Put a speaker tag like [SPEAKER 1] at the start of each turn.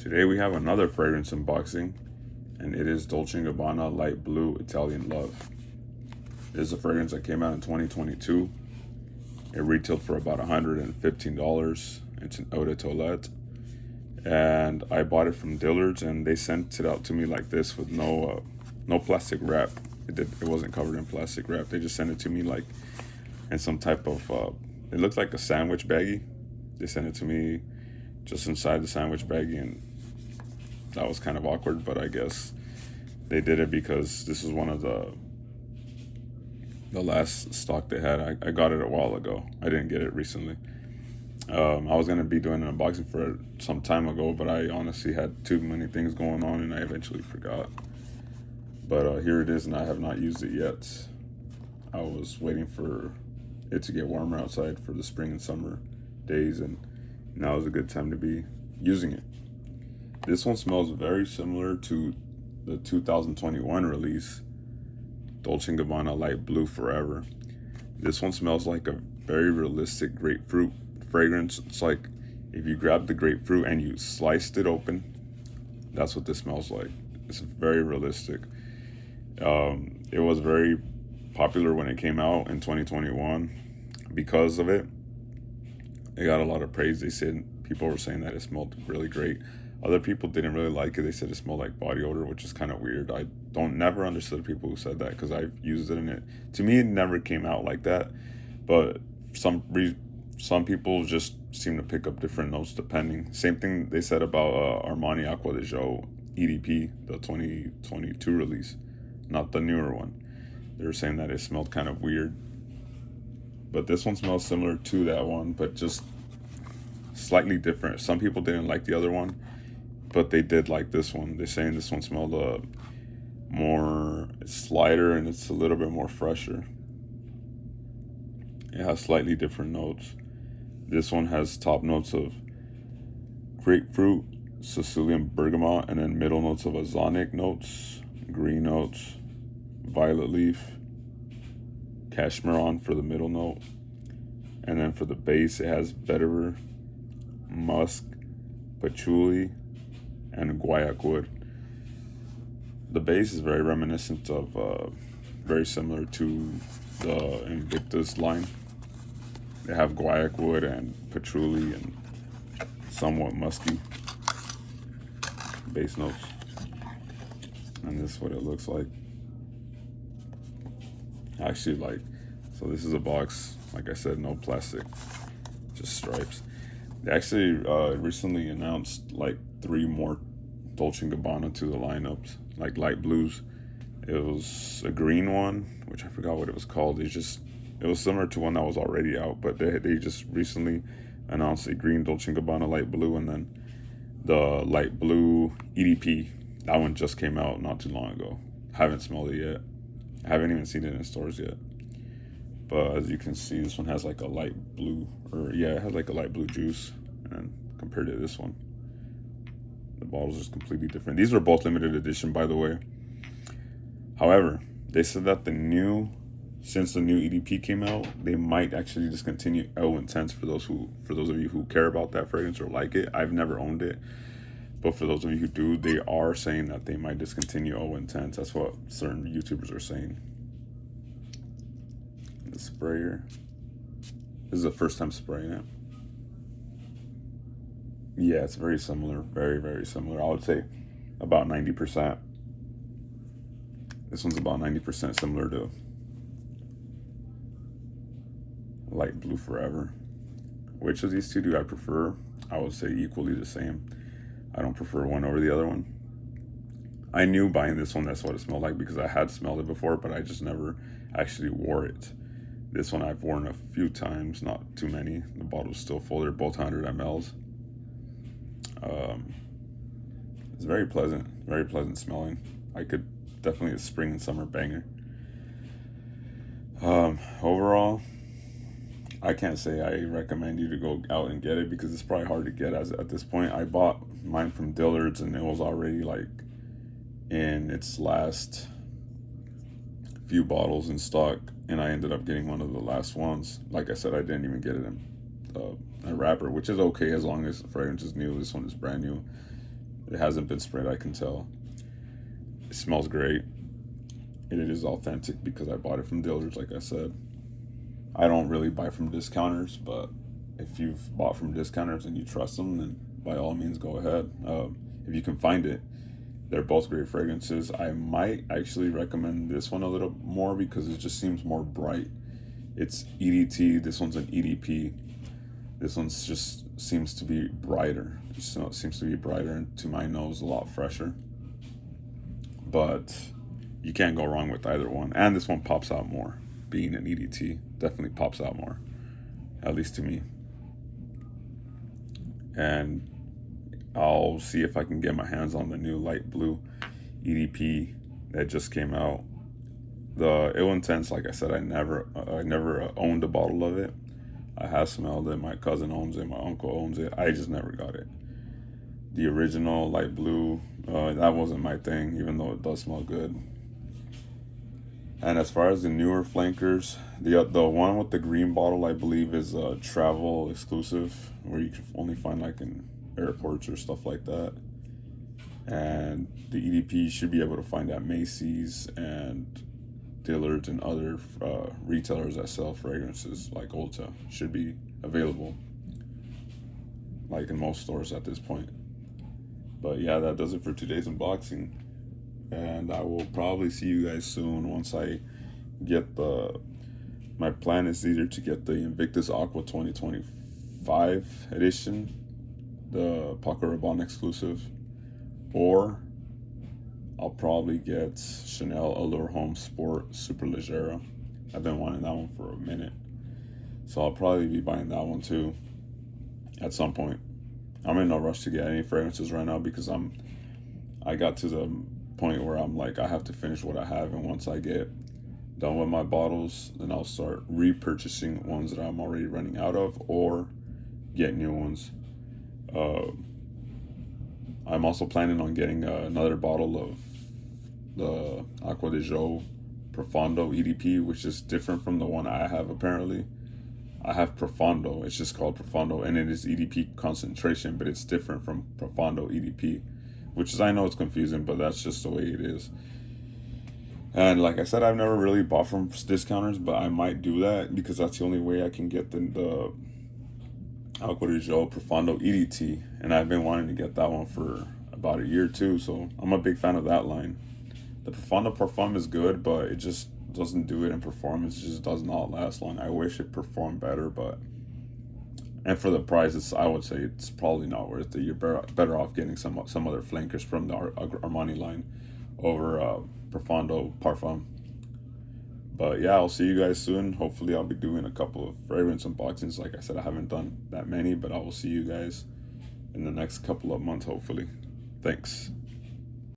[SPEAKER 1] Today we have another fragrance unboxing, and it is Dolce & Gabbana Light Blue Italian Love. This is a fragrance that came out in 2022. It retailed for about $115. It's an eau de toilette, and I bought it from Dillard's, and they sent it out to me like this with no plastic wrap. It wasn't covered in plastic wrap. They just sent it to me like in some type of it looked like a sandwich baggie. They sent it to me just inside the sandwich baggie, and that was kind of awkward, but I guess they did it because this is one of the last stock they had. I got it a while ago. I didn't get it recently. I was going to be doing an unboxing for it some time ago, but I honestly had too many things going on and I eventually forgot. But here it is, and I have not used it yet. I was waiting for it to get warmer outside for the spring and summer days, and now is a good time to be using it. This one smells very similar to the 2021 release, Dolce & Gabbana Light Blue Forever. This one smells like a very realistic grapefruit fragrance. It's like if you grabbed the grapefruit and you sliced it open, that's what this smells like. It's very realistic. It was very popular when it came out in 2021 because of it. It got a lot of praise. They said people were saying that it smelled really great. Other people didn't really like it. They said it smelled like body odor, which is kind of weird. I never understood people who said that because I've used it, and it, to me, it never came out like that. But some people just seem to pick up different notes depending. Same thing they said about Armani Acqua di Gio EDP, the 2022 release, not the newer one. They were saying that it smelled kind of weird. But this one smells similar to that one, but just slightly different. Some people didn't like the other one, but they did like this one. They're saying this one smelled more, it's lighter and it's a little bit more fresher. It has slightly different notes. This one has top notes of grapefruit, Sicilian bergamot, and then middle notes of ozonic notes, green notes, violet leaf, cashmere for the middle note, and then for the base it has vetiver, musk, patchouli, and guaiac wood. The base is very reminiscent of, very similar to the Invictus line. They have guaiac wood and patchouli and somewhat musky base notes. And this is what it looks like. Actually, so this is a box, like I said, no plastic, just stripes. They actually recently announced like 3 more Dolce & Gabbana to the lineups, like light blues. It was a green one, which I forgot what it was called. It was similar to one that was already out, but they just recently announced a green Dolce & Gabbana light blue, and then the light blue EDP. That one just came out not too long ago. Haven't smelled it yet. I haven't even seen it in stores yet. But as you can see, this one has like a light blue, it has like a light blue juice, and compared to this one, the bottle's just completely different. These were both limited edition, by the way. However, they said that since the new EDP came out, they might actually discontinue Eau Intense for those of you who care about that fragrance or like it. I've never owned it, but for those of you who do, they are saying that they might discontinue Eau Intense. That's what certain YouTubers are saying. The sprayer. This is the first time spraying it. Yeah, it's very similar. Very, very similar. I would say about 90%. This one's about 90% similar to Light Blue Forever. Which of these two do I prefer? I would say equally the same. I don't prefer one over the other one. I knew buying this one that's what it smelled like because I had smelled it before, but I just never actually wore it. This one I've worn a few times, not too many. The bottle's still full. They're both 100 mLs. It's very pleasant smelling. I could definitely a spring and summer banger. Overall, I can't say I recommend you to go out and get it because it's probably hard to get at this point. I bought mine from Dillard's and it was already like in its last few bottles in stock, and I ended up getting one of the last ones. Like I said, I didn't even get it in a wrapper, which is okay as long as the fragrance is new. This one is brand new. It hasn't been sprayed, I can tell. It smells great. And it is authentic because I bought it from dealers, like I said. I don't really buy from discounters, but if you've bought from discounters and you trust them, then by all means go ahead. If you can find it, they're both great fragrances. I might actually recommend this one a little more because it just seems more bright. It's EDT. This one's an EDP. This one's just seems to be brighter. It seems to be brighter and to my nose a lot fresher. But you can't go wrong with either one. And this one pops out more. Being an EDT definitely pops out more, at least to me. And I'll see if I can get my hands on the new light blue EDP that just came out. The Ill Intense, like I said, I never owned a bottle of it. I have smelled it. My cousin owns it. My uncle owns it. I just never got it. The original light blue, that wasn't my thing, even though it does smell good. And as far as the newer flankers, the one with the green bottle, I believe, is a travel exclusive, where you can only find like in airports or stuff like that. And the EDP you should be able to find at Macy's and Dillard's and other retailers that sell fragrances like Dolce. Should be available, like in most stores at this point. But yeah, that does it for today's unboxing. And I will probably see you guys soon once I get my plan is either to get the Invictus Aqua 2025 edition, the Paco Rabanne exclusive, or I'll probably get Chanel Allure Home Sport Superleggera. I've been wanting that one for a minute, so I'll probably be buying that one too at some point. I'm in no rush to get any fragrances right now because I got to the point where I'm like, I have to finish what I have, and once I get done with my bottles, then I'll start repurchasing ones that I'm already running out of or get new ones. I'm also planning on getting another bottle of the Acqua di Gio Profondo EDP, which is different from the one I have apparently. I have Profondo, it's just called Profondo, and it is EDP concentration, but it's different from Profondo EDP, which is, I know it's confusing, but that's just the way it is. And like I said, I've never really bought from discounters, but I might do that because that's the only way I can get the Acqua di Gio Profondo EDT, and I've been wanting to get that one for about a year too, so I'm a big fan of that line. The Profondo Parfum is good, but it just doesn't do it in performance. It just does not last long. I wish it performed better, and for the price, I would say it's probably not worth it. You're better off getting some other flankers from the Armani line over Profondo Parfum. But yeah, I'll see you guys soon. Hopefully I'll be doing a couple of fragrance unboxings. Like I said, I haven't done that many, but I will see you guys in the next couple of months, hopefully. Thanks.